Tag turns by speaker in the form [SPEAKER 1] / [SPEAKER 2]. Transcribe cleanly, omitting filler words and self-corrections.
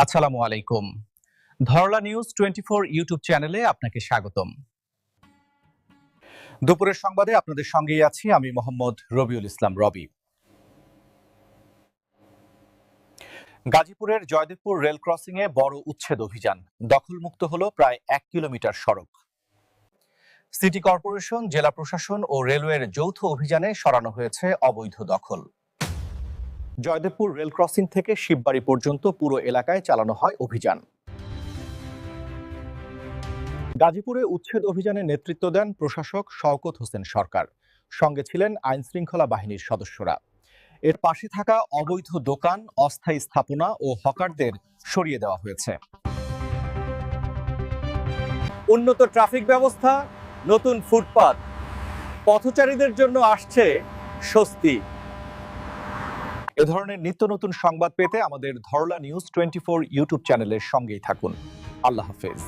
[SPEAKER 1] আসসালামু আলাইকুম। Dharla news 24 YouTube চ্যানেলে আপনাকে স্বাগতম। দুপুরের সংবাদে আপনাদের সঙ্গেই আছি আমি মোহাম্মদ রবিউল ইসলাম রবি। গাজীপুরের জয়দেবপুর রেল ক্রসিং এ বড় উচ্ছেদ অভিযান, দখলমুক্ত হলো প্রায় 1 কিলোমিটার সড়ক। সিটি কর্পোরেশন, জেলা প্রশাসন ও রেলওয়ের যৌথ অভিযানে সরানো হয়েছে অবৈধ দখল। জয়দেবপুর রেল ক্রসিং থেকে শিববাড়ি পর্যন্ত পুরো এলাকায় চালানো হয় অভিযান। গাজীপুরে উচ্ছেদ অভিযানে নেতৃত্ব দেন প্রশাসক শওকত হোসেন সরকার, সঙ্গে ছিলেন আইন শৃঙ্খলা বাহিনীর সদস্যরা। এর পাশে থাকা অবৈধ দোকান, অস্থায়ী স্থাপনা ও হকারদের সরিয়ে দেওয়া হয়েছে।
[SPEAKER 2] উন্নত ট্রাফিক ব্যবস্থা, নতুন ফুটপাত, পথচারীদের জন্য আসছে স্বস্তি।
[SPEAKER 1] এ ধরনের নিত্য নতুন সংবাদ পেতে আমাদের ধরলা নিউজ 24 ইউটিউব চ্যানেলের সঙ্গেই থাকুন। আল্লাহ হাফেজ।